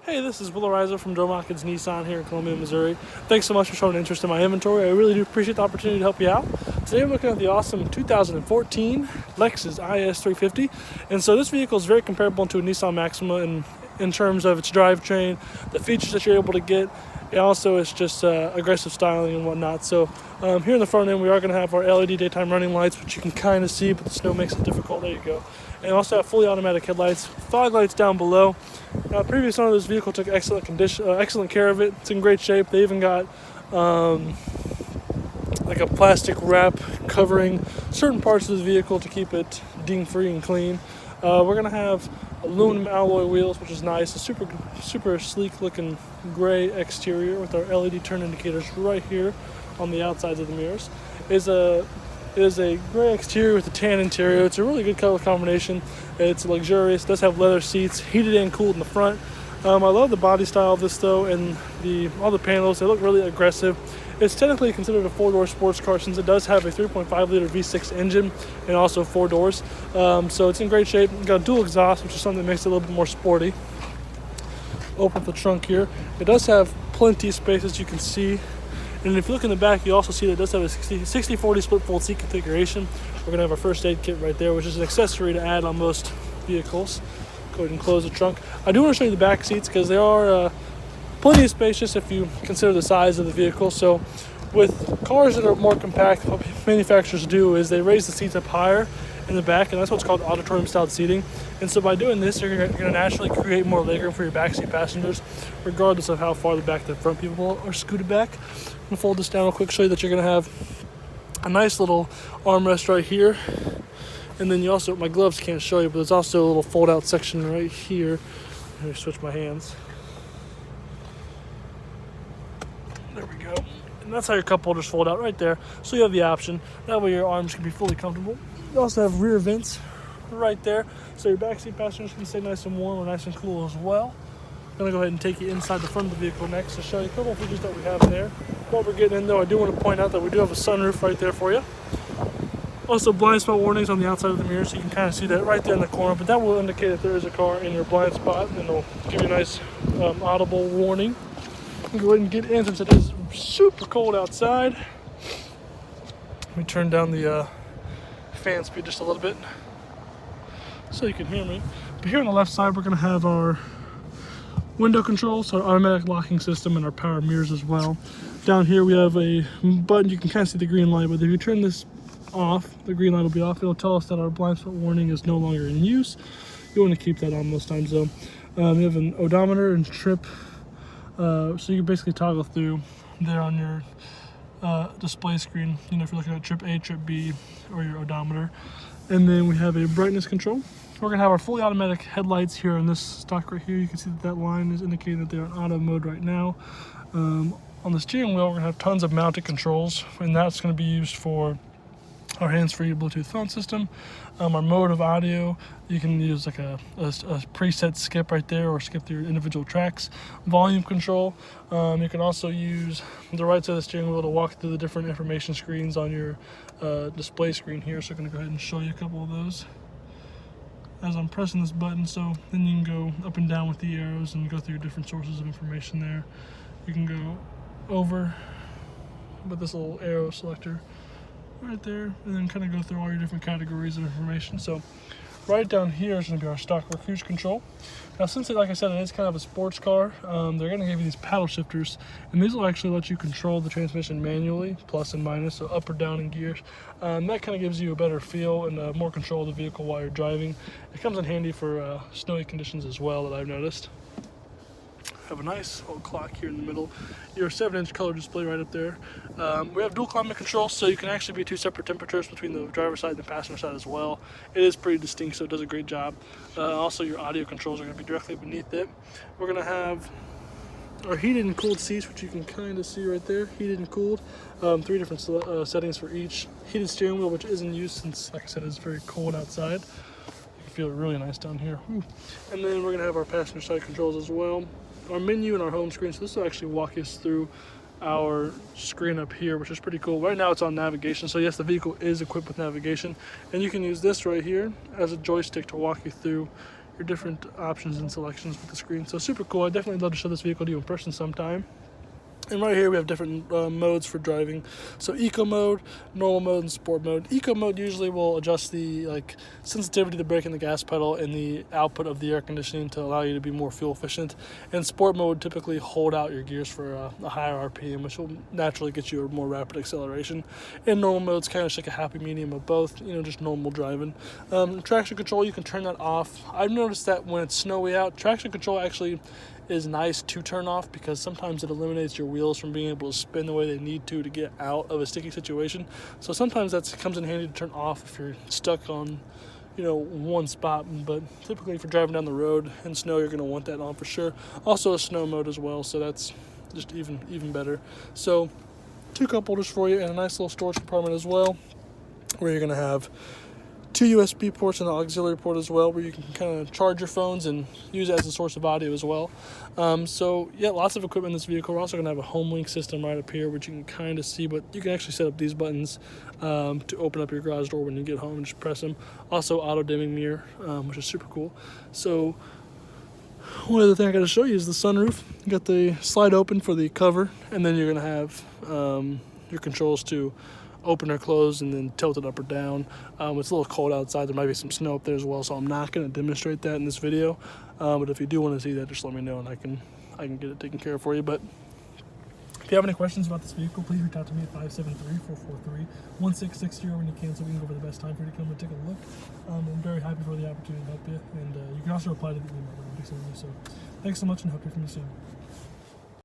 Hey, this is Will Ariza from Joe Watkins Nissan here in Columbia, Missouri. Thanks so much for showing interest in my inventory. I really do appreciate the opportunity to help you out. Today I'm looking at the awesome 2014 Lexus IS 350. And so this vehicle is very comparable to a Nissan Maxima in terms of its drivetrain, the features that you're able to get, and also it's just aggressive styling and whatnot. So here in the front end we are going to have our LED daytime running lights, which you can kind of see, but the snow makes it difficult. There you go. And also have fully automatic headlights, fog lights down below. Previous owner of this vehicle took excellent care of it. It's in great shape. They even got like a plastic wrap covering certain parts of the vehicle to keep it ding-free and clean. We're gonna have aluminum alloy wheels, which is nice. A super sleek-looking gray exterior with our LED turn indicators right here on the outsides of the mirrors. It is a gray exterior with a tan interior. It's a really good color combination. It's luxurious. It does have leather seats, heated and cooled in the front. I love the body style of this though, and all the panels. They look really aggressive. It's technically considered a four-door sports car since it does have a 3.5-liter V6 engine and also four doors. So it's in great shape. It's got dual exhaust, which is something that makes it a little bit more sporty. Open up the trunk here. It does have plenty of space, as you can see. And if you look in the back, you also see that it does have a 60-40 split fold seat configuration. We're going to have our first aid kit right there, which is an accessory to add on most vehicles. Go ahead and close the trunk. I do want to show you the back seats because they are plenty spacious if you consider the size of the vehicle. So with cars that are more compact, what manufacturers do is they raise the seats up higher in the back, and that's what's called auditorium style seating. And so by doing this, you're going to naturally create more legroom for your backseat passengers, regardless of how far the back the front people are scooted back. I'm going to fold this down real quick, show you that you're going to have a nice little armrest right here. And then you also, my gloves can't show you, but there's also a little fold out section right here. Let me switch my hands. There we go. And that's how your cup holders fold out right there. So you have the option. That way your arms can be fully comfortable. You also have rear vents right there. So your backseat passengers can stay nice and warm or nice and cool as well. I'm going to go ahead and take you inside the front of the vehicle next to show you a couple of features that we have there. While we're getting in though, I do want to point out that we do have a sunroof right there for you. Also blind spot warnings on the outside of the mirror, so you can kind of see that right there in the corner, but that will indicate that there is a car in your blind spot, and it'll give you a nice audible warning. Go ahead and get in since it is super cold outside. Let me turn down the fan speed just a little bit so you can hear me. But here on the left side, we're going to have our window controls, our automatic locking system, and our power mirrors as well. Down here we have a button. You can kind of see the green light, but if you turn this off, the green light will be off. It'll tell us that our blind spot warning is no longer in use. You want to keep that on most times though. We have an odometer and trip, so you basically toggle through there on your display screen, you know, if you're looking at trip A, trip B, or your odometer. And then we have a brightness control. We're going to have our fully automatic headlights here in this stock right here. You can see that line is indicating that they're in auto mode right now. On the steering wheel, we're going to have tons of mounted controls, and that's going to be used for our hands-free Bluetooth phone system. Our mode of audio, you can use like a preset skip right there, or skip through individual tracks. Volume control, you can also use the right side of the steering wheel to walk through the different information screens on your display screen here. So I'm going to go ahead and show you a couple of those as I'm pressing this button. So then you can go up and down with the arrows and go through different sources of information there. You can go over with this little arrow selector right there, and then kind of go through all your different categories of information. So right down here is going to be our stock cruise control. Now since like I said, it is kind of a sports car, they're going to give you these paddle shifters, and these will actually let you control the transmission manually, plus and minus, so up or down in gears. That kind of gives you a better feel and more control of the vehicle while you're driving. It comes in handy for snowy conditions as well, that I've noticed. Have a nice old clock here in the middle. Your 7-inch color display right up there. We have dual climate control, so you can actually be two separate temperatures between the driver's side and the passenger side as well. It is pretty distinct, so it does a great job. Also, your audio controls are going to be directly beneath it. We're going to have our heated and cooled seats, which you can kind of see right there, heated and cooled. 3 different settings for each. Heated steering wheel, which is in use since, like I said, it's very cold outside. You can feel it really nice down here. Whew. And then we're going to have our passenger side controls as well. Our menu and our home screen, so this will actually walk us through our screen up here, which is pretty cool. Right now it's on navigation, so yes, the vehicle is equipped with navigation, and you can use this right here as a joystick to walk you through your different options and selections with the screen. So super cool. I definitely love to show this vehicle to you in person sometime. And right here we have different modes for driving. So eco mode, normal mode, and sport mode. Eco mode usually will adjust the sensitivity to the brake and the gas pedal and the output of the air conditioning to allow you to be more fuel efficient. And sport mode would typically hold out your gears for a higher RPM, which will naturally get you a more rapid acceleration. And normal mode's kind of just like a happy medium of both, just normal driving. Traction control, you can turn that off. I've noticed that when it's snowy out, traction control actually is nice to turn off because sometimes it eliminates your wheels from being able to spin the way they need to get out of a sticky situation. So sometimes that comes in handy to turn off if you're stuck on one spot, but typically if you're driving down the road in snow, you're going to want that on for sure. Also a snow mode as well, so that's just even better. So 2 cup holders for you and a nice little storage compartment as well, where you're going to have 2 USB ports and an auxiliary port as well, where you can kind of charge your phones and use it as a source of audio as well. So yeah, lots of equipment in this vehicle. We're also going to have a home link system right up here, which you can kind of see, but you can actually set up these buttons to open up your garage door when you get home and just press them. Also auto dimming mirror, which is super cool. So one other thing I got to show you is the sunroof. You got the slide open for the cover, and then you're going to have your controls to open or close and then tilt it up or down. It's a little cold outside. There might be some snow up there as well, so I'm not going to demonstrate that in this video. But if you do want to see that, just let me know and I can get it taken care of for you. But if you have any questions about this vehicle, please reach out to me at 573-443-1660 when you can, so we can go over the best time for you to come and take a look. I'm very happy for the opportunity to help you, and you can also reply to the email that I'm sending you. So thanks so much, and hope to hear from you soon.